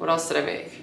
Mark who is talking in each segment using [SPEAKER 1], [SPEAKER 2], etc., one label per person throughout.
[SPEAKER 1] What else did I make?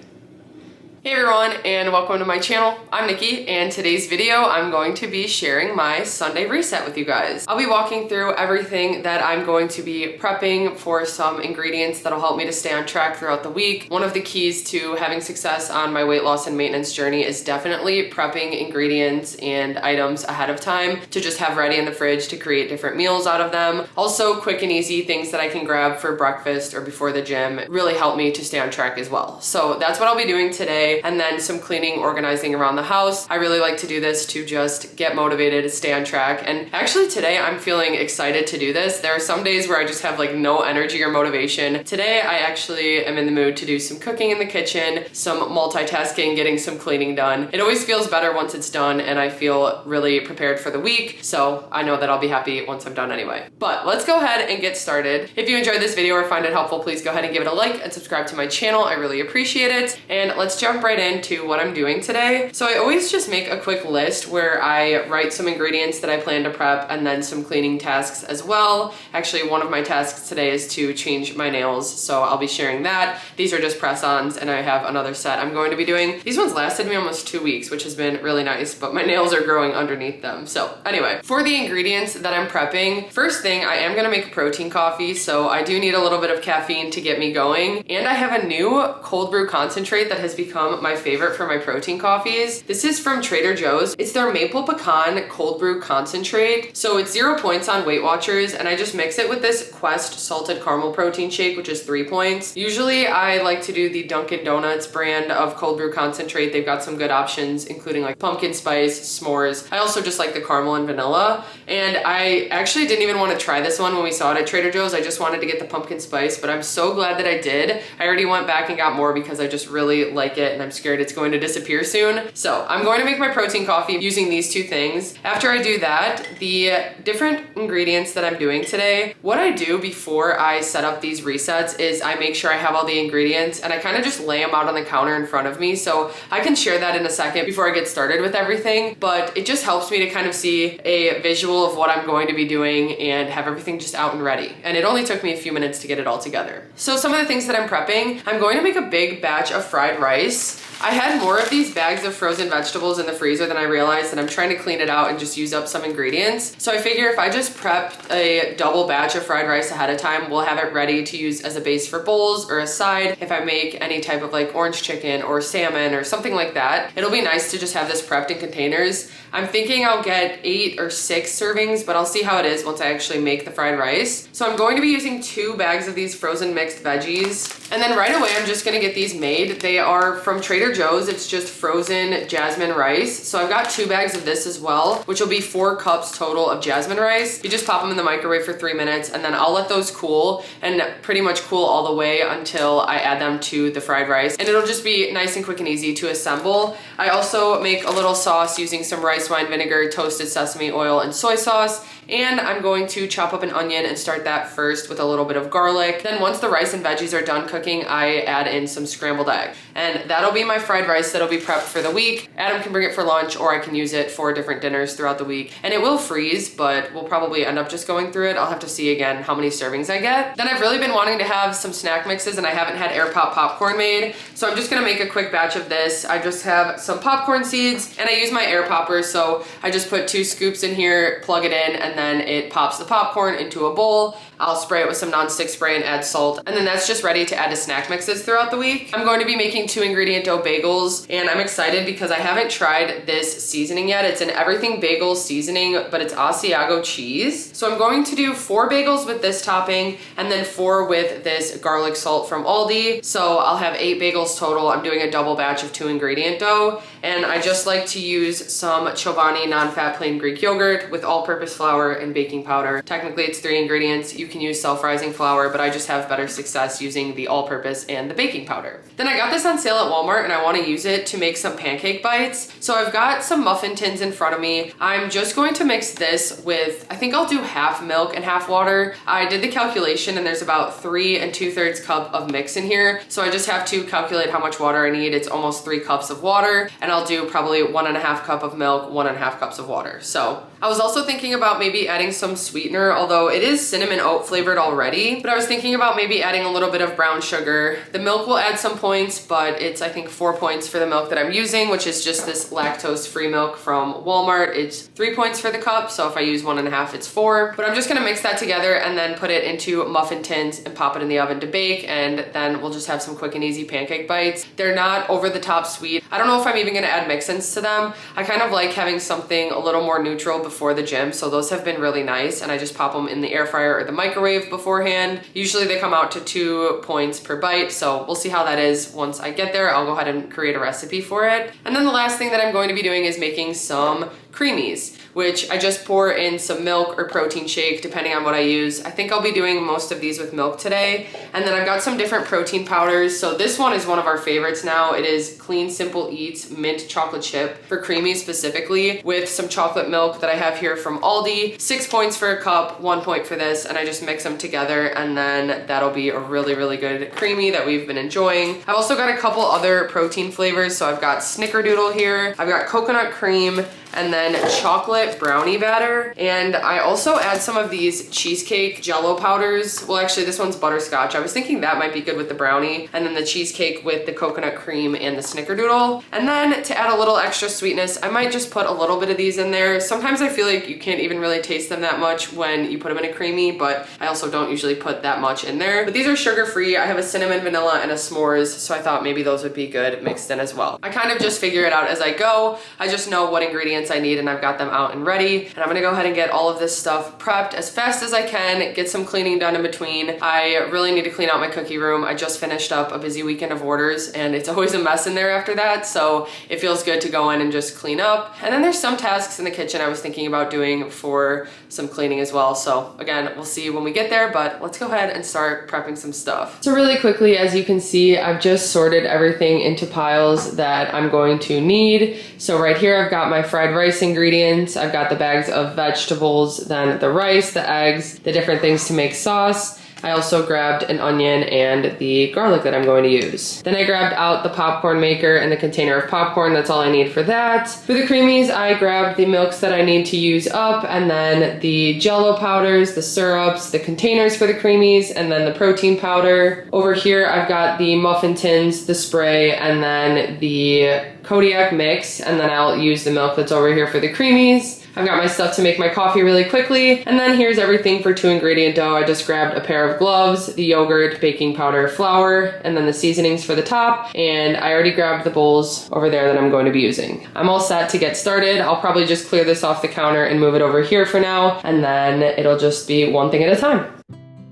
[SPEAKER 1] Hey everyone, and welcome to my channel. I'm Nikki, and today's video I'm going to be sharing my Sunday reset with you guys. I'll be walking through everything that I'm going to be prepping for some ingredients that'll help me to stay on track throughout the week. One of the keys to having success on my weight loss and maintenance journey is definitely prepping ingredients and items ahead of time to just have ready in the fridge to create different meals out of them. Also, quick and easy things that I can grab for breakfast or before the gym really help me to stay on track as well. So that's what I'll be doing today. And then some cleaning, organizing around the house. I really like to do this to just get motivated, stay on track. And actually today I'm feeling excited to do this. There are some days where I just have like no energy or motivation. Today I actually am in the mood to do some cooking in the kitchen, some multitasking, getting some cleaning done. It always feels better once it's done and I feel really prepared for the week. So I know that I'll be happy once I'm done anyway. But let's go ahead and get started. If you enjoyed this video or find it helpful, please go ahead and give it a like and subscribe to my channel. I really appreciate it. And let's jump right into what I'm doing today. So I always just make a quick list where I write some ingredients that I plan to prep and then some cleaning tasks as well. Actually, one of my tasks today is to change my nails, so I'll be sharing that. These are just press-ons and I have another set I'm going to be doing. These ones lasted me almost 2 weeks, which has been really nice, but my nails are growing underneath them. So anyway, for the ingredients that I'm prepping, first thing, I am gonna make a protein coffee, so I do need a little bit of caffeine to get me going. And I have a new cold brew concentrate that has become my favorite for my protein coffees. This is from Trader Joe's. It's their maple pecan cold brew concentrate. So it's 0 points on Weight Watchers, and I just mix it with this Quest salted caramel protein shake, which is 3 points. Usually I like to do the Dunkin' Donuts brand of cold brew concentrate. They've got some good options, including like pumpkin spice, s'mores. I also just like the caramel and vanilla. And I actually didn't even want to try this one when we saw it at Trader Joe's. I just wanted to get the pumpkin spice, but I'm so glad that I did. I already went back and got more because I just really like it and I'm scared it's going to disappear soon. So I'm going to make my protein coffee using these two things. After I do that, the different ingredients that I'm doing today, what I do before I set up these resets is I make sure I have all the ingredients and I kind of just lay them out on the counter in front of me. So I can share that in a second before I get started with everything, but it just helps me to kind of see a visual of what I'm going to be doing and have everything just out and ready. And it only took me a few minutes to get it all together. So some of the things that I'm prepping, I'm going to make a big batch of fried rice. I had more of these bags of frozen vegetables in the freezer than I realized, and I'm trying to clean it out and just use up some ingredients. So I figure if I just prep a double batch of fried rice ahead of time, we'll have it ready to use as a base for bowls or a side. If I make any type of like orange chicken or salmon or something like that, it'll be nice to just have this prepped in containers. I'm thinking I'll get 8 or 6 servings, but I'll see how it is once I actually make the fried rice. So I'm going to be using 2 bags of these frozen mixed veggies. And then right away, I'm just gonna get these made. They are from Trader Joe's. It's just frozen jasmine rice. So I've got 2 bags of this as well, which will be 4 cups total of jasmine rice. You just pop them in the microwave for 3 minutes and then I'll let those cool and pretty much cool all the way until I add them to the fried rice. And it'll just be nice and quick and easy to assemble. I also make a little sauce using some rice wine vinegar, toasted sesame oil, and soy sauce. And I'm going to chop up an onion and start that first with a little bit of garlic. Then once the rice and veggies are done cooking, I add in some scrambled egg. And that'll be my fried rice that'll be prepped for the week. Adam can bring it for lunch or I can use it for different dinners throughout the week. And it will freeze, but we'll probably end up just going through it. I'll have to see again how many servings I get. Then I've really been wanting to have some snack mixes and I haven't had air pop popcorn made. So I'm just gonna make a quick batch of this. I just have some popcorn seeds and I use my air popper. So I just put 2 scoops in here, plug it in, and then it pops the popcorn into a bowl. I'll spray it with some nonstick spray and add salt. And then that's just ready to add to snack mixes throughout the week. I'm going to be making 2 ingredient dough bagels and I'm excited because I haven't tried this seasoning yet. It's an everything bagel seasoning, but it's Asiago cheese. So I'm going to do 4 bagels with this topping and then 4 with this garlic salt from Aldi. So I'll have 8 bagels total. I'm doing a double batch of 2 ingredient dough. And I just like to use some Chobani non-fat plain Greek yogurt with all-purpose flour and baking powder. Technically it's 3 ingredients. You can use self-rising flour, but I just have better success using the all-purpose and the baking powder. Then I got this on sale at Walmart and I want to use it to make some pancake bites. So I've got some muffin tins in front of me. I'm just going to mix this with, I think I'll do half milk and half water. I did the calculation and there's about 3 2/3 cup of mix in here. So I just have to calculate how much water I need. It's almost 3 cups of water and I'll do probably 1.5 cup of milk, 1.5 cups of water. So I was also thinking about maybe adding some sweetener, although it is cinnamon oat flavored already, but I was thinking about maybe adding a little bit of brown sugar. The milk will add some points, but it's I think 4 points for the milk that I'm using, which is just this lactose-free milk from Walmart. It's 3 points for the cup, so if I use 1.5, it's 4. But I'm just gonna mix that together and then put it into muffin tins and pop it in the oven to bake, and then we'll just have some quick and easy pancake bites. They're not over the top sweet. I don't know if I'm even gonna add mix-ins to them. I kind of like having something a little more neutral before the gym, so those have been really nice, and I just pop them in the air fryer or the microwave beforehand. Usually they come out to 2 points per bite, so we'll see how that is once I get there. I'll go ahead and create a recipe for it. And then the last thing that I'm going to be doing is making some creamies, which I just pour in some milk or protein shake, depending on what I use. I think I'll be doing most of these with milk today. And then I've got some different protein powders. So this one is one of our favorites now. It is Clean Simple Eats Mint Chocolate Chip for creamies specifically, with some chocolate milk that I have here from Aldi. 6 points for a cup, 1 point for this, and I just mix them together, and then that'll be a really, really good creamy that we've been enjoying. I've also got a couple other protein flavors. So I've got Snickerdoodle here, I've got coconut cream, and then chocolate brownie batter. And I also add some of these cheesecake jello powders. Well, actually this one's butterscotch. I was thinking that might be good with the brownie, and then the cheesecake with the coconut cream and the Snickerdoodle. And then to add a little extra sweetness, I might just put a little bit of these in there. Sometimes I feel like you can't even really taste them that much when you put them in a creamy, but I also don't usually put that much in there. But these are sugar-free. I have a cinnamon, vanilla, and a s'mores, so I thought maybe those would be good mixed in as well. I kind of just figure it out as I go. I just know what ingredients I need, and I've got them out and ready. And I'm gonna go ahead and get all of this stuff prepped as fast as I can, get some cleaning done in between. I really need to clean out my cookie room. I just finished up a busy weekend of orders, and it's always a mess in there after that, so it feels good to go in and just clean up. And then there's some tasks in the kitchen I was thinking about doing for some cleaning as well. So again, we'll see when we get there, but let's go ahead and start prepping some stuff. So really quickly, as you can see, I've just sorted everything into piles that I'm going to need. So right here, I've got my fried rice ingredients. I've got the bags of vegetables, then the rice, the eggs, the different things to make sauce. I also grabbed an onion and the garlic that I'm going to use. Then I grabbed out the popcorn maker and the container of popcorn. That's all I need for that. For the creamies, I grabbed the milks that I need to use up, and then the jello powders, the syrups, the containers for the creamies, and then the protein powder. Over here, I've got the muffin tins, the spray, and then the Kodiak mix, and then I'll use the milk that's over here for the creamies. I've got my stuff to make my coffee really quickly, and then here's everything for 2-ingredient dough. I just grabbed a pair of gloves, the yogurt, baking powder, flour, and then the seasonings for the top, and I already grabbed the bowls over there that I'm going to be using. I'm all set to get started. I'll probably just clear this off the counter and move it over here for now, and then it'll just be one thing at a time.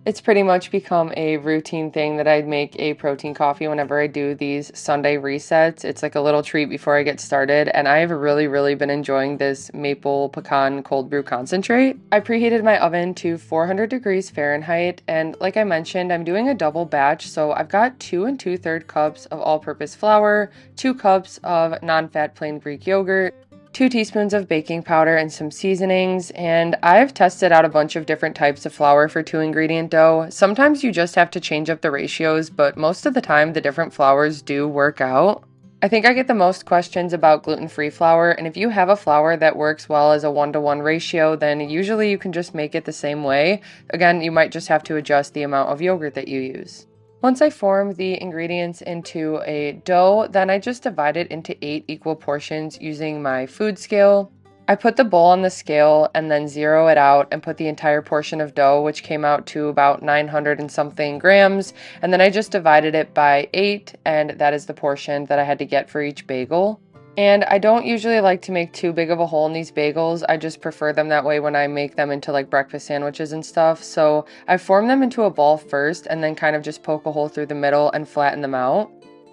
[SPEAKER 1] It's pretty much become a routine thing that I make a protein coffee whenever I do these Sunday resets. It's like a little treat before I get started, and I've really been enjoying this maple pecan cold brew concentrate. I preheated my oven to 400 degrees Fahrenheit, and like I mentioned, I'm doing a double batch, so I've got 2 2/3 cups of all-purpose flour, 2 cups of non-fat plain Greek yogurt, 2 teaspoons of baking powder, and some seasonings. And I've tested out a bunch of different types of flour for 2-ingredient dough. Sometimes you just have to change up the ratios, but most of the time the different flours do work out. I think I get the most questions about gluten-free flour, and if you have a flour that works well as a 1-to-1 ratio, then usually you can just make it the same way. Again, you might just have to adjust the amount of yogurt that you use. Once I form the ingredients into a dough, then I just divide it into 8 equal portions using my food scale. I put the bowl on the scale and then zero it out and put the entire portion of dough, which came out to about 900 and something grams, and then I just divided it by 8, and that is the portion that I had to get for each bagel. And I don't usually like to make too big of a hole in these bagels. I just prefer them that way when I make them into like breakfast sandwiches and stuff. So I form them into a ball first and then kind of just poke a hole through the middle and flatten them out.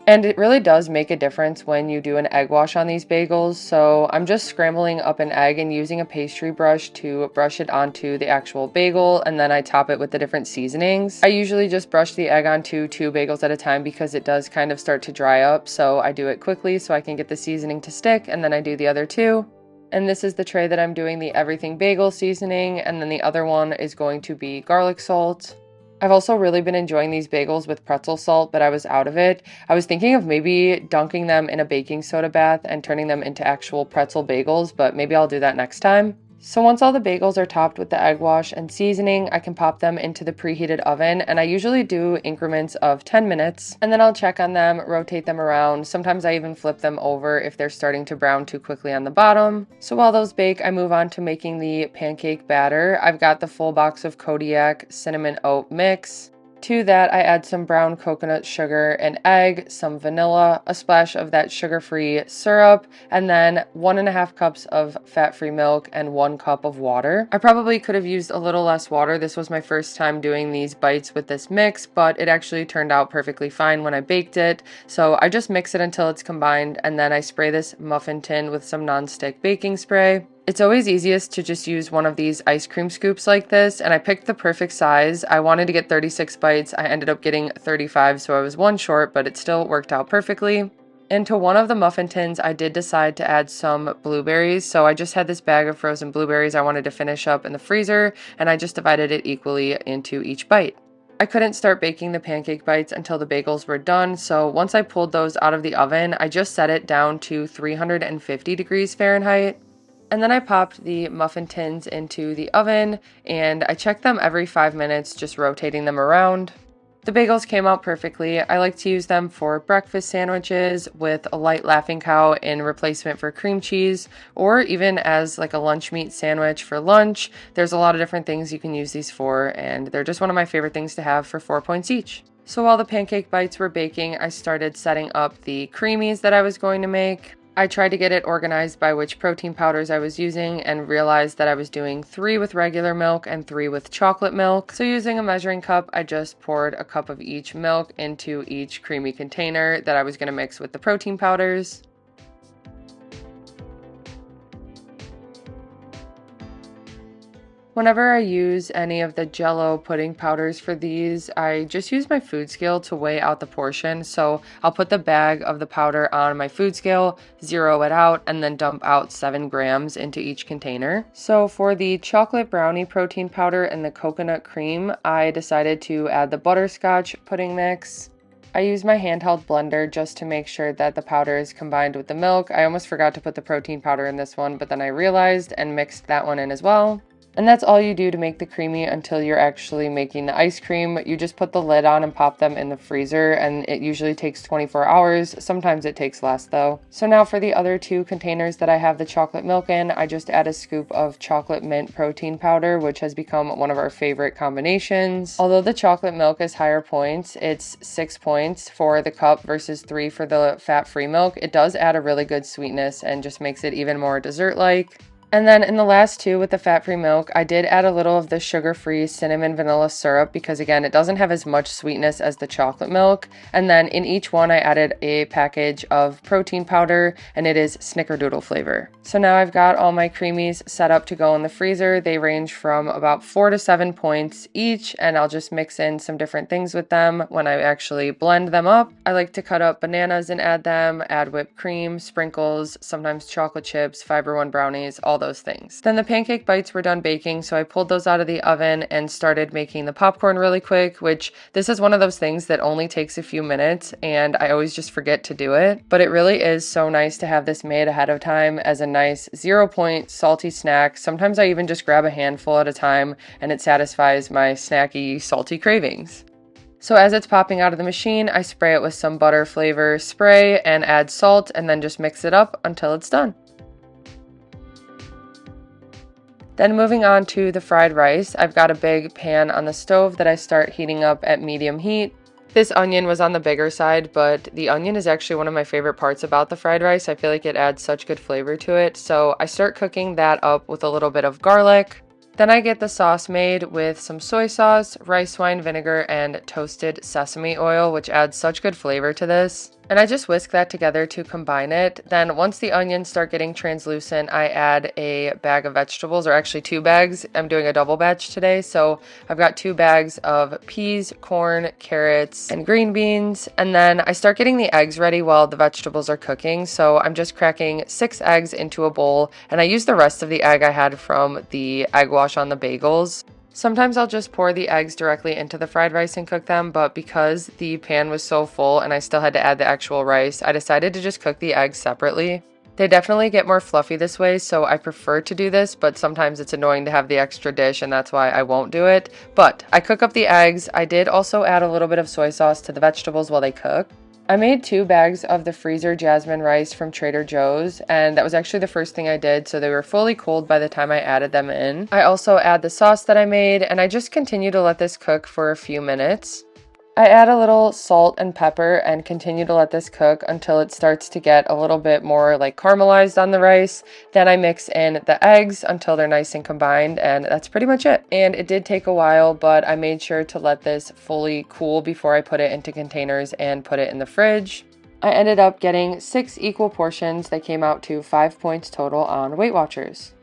[SPEAKER 1] And it really does make a difference when you do an egg wash on these bagels. So I'm just scrambling up an egg and using a pastry brush to brush it onto the actual bagel, and then I top it with the different seasonings. I usually just brush the egg onto 2 bagels at a time because it does kind of start to dry up, so I do it quickly so I can get the seasoning to stick, and then I do the other 2. And this is the tray that I'm doing the everything bagel seasoning, and then the other one is going to be garlic salt. I've also really been enjoying these bagels with pretzel salt, but I was out of it. I was thinking of maybe dunking them in a baking soda bath and turning them into actual pretzel bagels, but maybe I'll do that next time. So once all the bagels are topped with the egg wash and seasoning, I can pop them into the preheated oven, and I usually do increments of 10 minutes, and then I'll check on them, rotate them around. Sometimes I even flip them over if they're starting to brown too quickly on the bottom. So while those bake, I move on to making the pancake batter. I've got the full box of Kodiak cinnamon oat mix. To that, I add some brown coconut sugar, an egg, some vanilla, a splash of that sugar-free syrup, and then 1.5 cups of fat-free milk and 1 cup of water. I probably could have used a little less water. This was my first time doing these bites with this mix, but it actually turned out perfectly fine when I baked it. So I just mix it until it's combined, and then I spray this muffin tin with some non-stick baking spray. It's always easiest to just use one of these ice cream scoops like this, and I picked the perfect size. I wanted to get 36 bites. I ended up getting 35, so I was one short, but it still worked out perfectly. And to one of the muffin tins, I did decide to add some blueberries. So I just had this bag of frozen blueberries I wanted to finish up in the freezer, and I just divided it equally into each bite. I couldn't start baking the pancake bites until the bagels were done, so once I pulled those out of the oven, I just set it down to 350 degrees Fahrenheit. And then I popped the muffin tins into the oven, and I checked them every 5 minutes, just rotating them around. The bagels came out perfectly. I like to use them for breakfast sandwiches with a light Laughing Cow in replacement for cream cheese, or even as like a lunch meat sandwich for lunch. There's a lot of different things you can use these for, and they're just one of my favorite things to have for 4 points each. So while the pancake bites were baking, I started setting up the creamies that I was going to make. I tried to get it organized by which protein powders I was using and realized that I was doing 3 with regular milk and 3 with chocolate milk. So using a measuring cup, I just poured a cup of each milk into each creamy container that I was going to mix with the protein powders. Whenever I use any of the Jell-O pudding powders for these, I just use my food scale to weigh out the portion. So I'll put the bag of the powder on my food scale, zero it out, and then dump out 7 grams into each container. So for the chocolate brownie protein powder and the coconut cream, I decided to add the butterscotch pudding mix. I use my handheld blender just to make sure that the powder is combined with the milk. I almost forgot to put the protein powder in this one, but then I realized and mixed that one in as well. And that's all you do to make the creamy until you're actually making the ice cream. You just put the lid on and pop them in the freezer, and it usually takes 24 hours. Sometimes it takes less though. So now for the other 2 containers that I have the chocolate milk in, I just add a scoop of chocolate mint protein powder, which has become one of our favorite combinations. Although the chocolate milk is higher points, it's 6 points for the cup versus 3 for the fat-free milk. It does add a really good sweetness and just makes it even more dessert-like. And then in the last 2 with the fat-free milk, I did add a little of the sugar-free cinnamon vanilla syrup because again, it doesn't have as much sweetness as the chocolate milk. And then in each one, I added a package of protein powder, and it is snickerdoodle flavor. So now I've got all my creamies set up to go in the freezer. They range from about 4 to 7 points each, and I'll just mix in some different things with them when I actually blend them up. I like to cut up bananas and add them, add whipped cream, sprinkles, sometimes chocolate chips, Fiber One brownies, all those things. Then the pancake bites were done baking, so I pulled those out of the oven and started making the popcorn really quick, which this is one of those things that only takes a few minutes, and I always just forget to do it. But it really is so nice to have this made ahead of time as a nice 0-point salty snack. Sometimes I even just grab a handful at a time, and it satisfies my snacky, salty cravings. So as it's popping out of the machine, I spray it with some butter flavor spray and add salt, and then just mix it up until it's done. Then moving on to the fried rice, I've got a big pan on the stove that I start heating up at medium heat. This onion was on the bigger side, but the onion is actually one of my favorite parts about the fried rice. I feel like it adds such good flavor to it. So I start cooking that up with a little bit of garlic. Then I get the sauce made with some soy sauce, rice wine vinegar, and toasted sesame oil, which adds such good flavor to this. And I just whisk that together to combine it. Then once the onions start getting translucent, I add a bag of vegetables, or actually 2 bags. I'm doing a double batch today, so I've got 2 bags of peas, corn, carrots, and green beans. And then I start getting the eggs ready while the vegetables are cooking. So I'm just cracking 6 eggs into a bowl, and I use the rest of the egg I had from the egg wash on the bagels. Sometimes I'll just pour the eggs directly into the fried rice and cook them, but because the pan was so full and I still had to add the actual rice, I decided to just cook the eggs separately. They definitely get more fluffy this way, so I prefer to do this, but sometimes it's annoying to have the extra dish, and that's why I won't do it. But I cook up the eggs. I did also add a little bit of soy sauce to the vegetables while they cook. I made 2 bags of the freezer jasmine rice from Trader Joe's, and that was actually the first thing I did, so they were fully cold by the time I added them in. I also add the sauce that I made, and I just continue to let this cook for a few minutes. I add a little salt and pepper and continue to let this cook until it starts to get a little bit more like caramelized on the rice. Then I mix in the eggs until they're nice and combined, and that's pretty much it. And it did take a while, but I made sure to let this fully cool before I put it into containers and put it in the fridge. I ended up getting 6 equal portions that came out to 5 points total on Weight Watchers.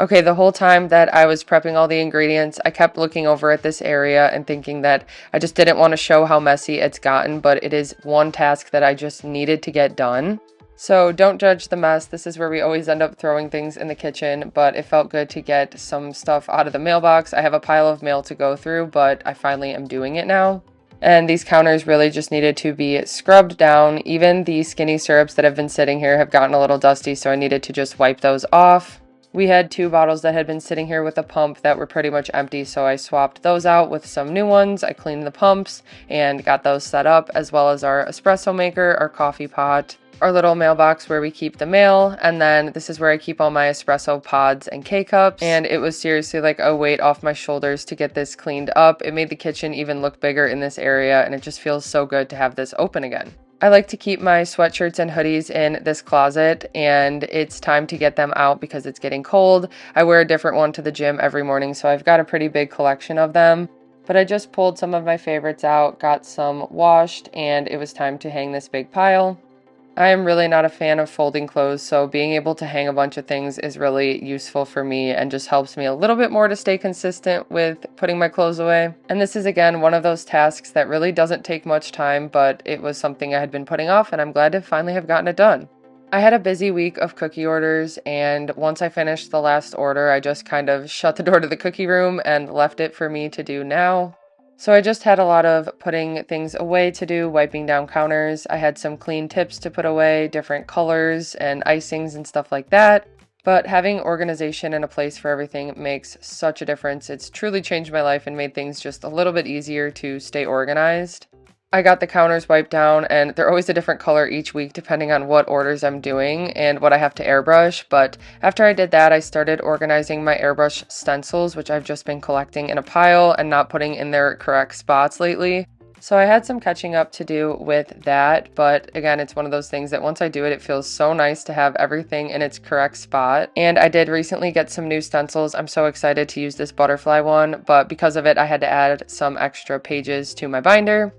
[SPEAKER 1] Okay, the whole time that I was prepping all the ingredients, I kept looking over at this area and thinking that I just didn't want to show how messy it's gotten, but it is one task that I just needed to get done. So don't judge the mess. This is where we always end up throwing things in the kitchen, but it felt good to get some stuff out of the mailbox. I have a pile of mail to go through, but I finally am doing it now. And these counters really just needed to be scrubbed down. Even the skinny syrups that have been sitting here have gotten a little dusty, so I needed to just wipe those off. We had 2 bottles that had been sitting here with a pump that were pretty much empty, so I swapped those out with some new ones. I cleaned the pumps and got those set up, as well as our espresso maker, our coffee pot, our little mailbox where we keep the mail, and then this is where I keep all my espresso pods and K-cups. And it was seriously like a weight off my shoulders to get this cleaned up. It made the kitchen even look bigger in this area, and it just feels so good to have this open again. I like to keep my sweatshirts and hoodies in this closet, and it's time to get them out because it's getting cold. I wear a different one to the gym every morning, so I've got a pretty big collection of them. But I just pulled some of my favorites out, got some washed, and it was time to hang this big pile. I am really not a fan of folding clothes, so being able to hang a bunch of things is really useful for me and just helps me a little bit more to stay consistent with putting my clothes away. And this is again one of those tasks that really doesn't take much time, but it was something I had been putting off, and I'm glad to finally have gotten it done. I had a busy week of cookie orders, and once I finished the last order, I just kind of shut the door to the cookie room and left it for me to do now. So I just had a lot of putting things away to do, wiping down counters. I had some clean tips to put away, different colors and icings and stuff like that. But having organization and a place for everything makes such a difference. It's truly changed my life and made things just a little bit easier to stay organized. I got the counters wiped down, and they're always a different color each week depending on what orders I'm doing and what I have to airbrush. But after I did that, I started organizing my airbrush stencils, which I've just been collecting in a pile and not putting in their correct spots lately. So I had some catching up to do with that, but again, it's one of those things that once I do it, it feels so nice to have everything in its correct spot. And I did recently get some new stencils. I'm so excited to use this butterfly one, but because of it, I had to add some extra pages to my binder.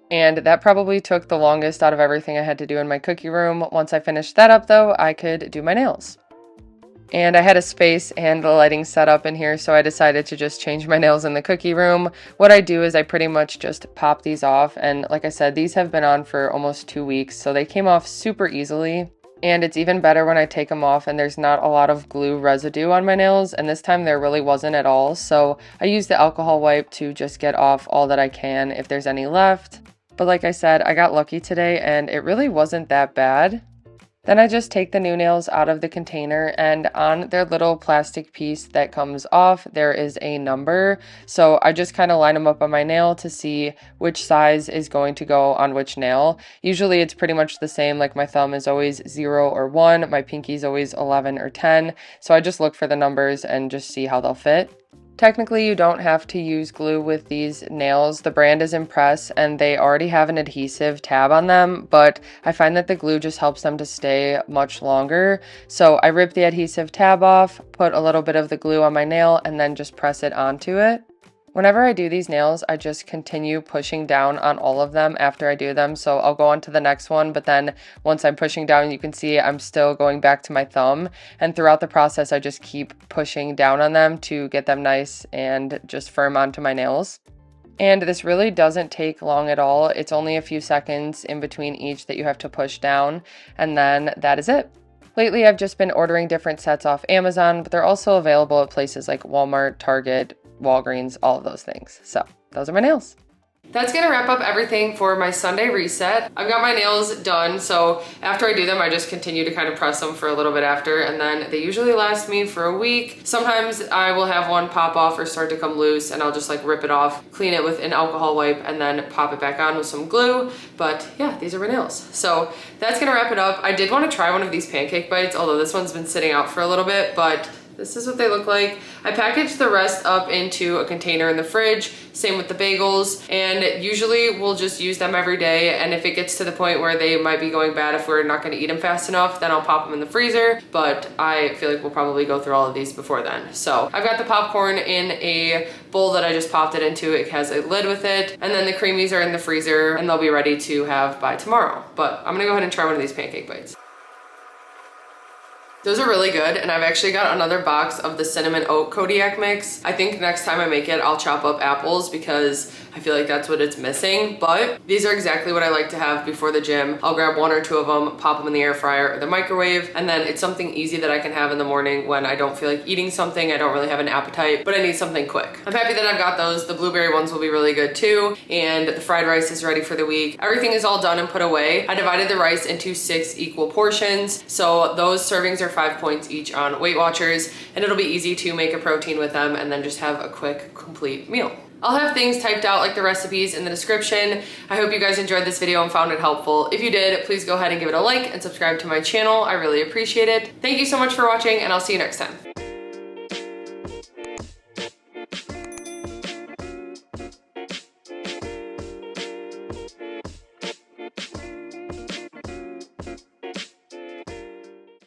[SPEAKER 1] And that probably took the longest out of everything I had to do in my cookie room. Once I finished that up though, I could do my nails. And I had a space and the lighting set up in here, so I decided to just change my nails in the cookie room. What I do is I pretty much just pop these off, and like I said, these have been on for almost 2 weeks, so they came off super easily. And it's even better when I take them off and there's not a lot of glue residue on my nails, and this time there really wasn't at all. So I use the alcohol wipe to just get off all that I can if there's any left. But like I said, I got lucky today and it really wasn't that bad. Then I just take the new nails out of the container, and on their little plastic piece that comes off, there is a number. So I just kind of line them up on my nail to see which size is going to go on which nail. Usually it's pretty much the same, like my thumb is always 0 or 1, my pinky is always 11 or 10. So I just look for the numbers and just see how they'll fit. Technically, you don't have to use glue with these nails. The brand is Impress, and they already have an adhesive tab on them, but I find that the glue just helps them to stay much longer. So I rip the adhesive tab off, put a little bit of the glue on my nail, and then just press it onto it. Whenever I do these nails, I just continue pushing down on all of them after I do them. So I'll go on to the next one, but then once I'm pushing down, you can see I'm still going back to my thumb. And throughout the process, I just keep pushing down on them to get them nice and just firm onto my nails. And this really doesn't take long at all. It's only a few seconds in between each that you have to push down, and then that is it. Lately, I've just been ordering different sets off Amazon, but they're also available at places like Walmart, Target, Walgreens, all of those things. So those are my nails. That's gonna wrap up everything for my Sunday reset. I've got my nails done, so after I do them, I just continue to kind of press them for a little bit after, and then they usually last me for a week. Sometimes I will have one pop off or start to come loose, and I'll just like rip it off, clean it with an alcohol wipe, and then pop it back on with some glue. But yeah, these are my nails. So that's gonna wrap it up. I did want to try one of these pancake bites, although this one's been sitting out for a little bit, but this is what they look like. I packaged the rest up into a container in the fridge, same with the bagels, and usually we'll just use them every day, and if it gets to the point where they might be going bad if we're not gonna eat them fast enough, then I'll pop them in the freezer, but I feel like we'll probably go through all of these before then. So I've got the popcorn in a bowl that I just popped it into. It has a lid with it, and then the creamies are in the freezer, and they'll be ready to have by tomorrow. But I'm gonna go ahead and try one of these pancake bites. Those are really good, and I've actually got another box of the cinnamon oat Kodiak mix. I think next time I make it, I'll chop up apples because I feel like that's what it's missing, but these are exactly what I like to have before the gym. I'll grab one or two of them, pop them in the air fryer or the microwave, and then it's something easy that I can have in the morning when I don't feel like eating something, I don't really have an appetite, but I need something quick. I'm happy that I've got those. The blueberry ones will be really good too, and the fried rice is ready for the week. Everything is all done and put away. I divided the rice into 6 equal portions, so those servings are 5 points each on Weight Watchers, and it'll be easy to make a protein with them and then just have a quick, complete meal. I'll have things typed out like the recipes in the description. I hope you guys enjoyed this video and found it helpful. If you did, please go ahead and give it a like and subscribe to my channel. I really appreciate it. Thank you so much for watching, and I'll see you next time.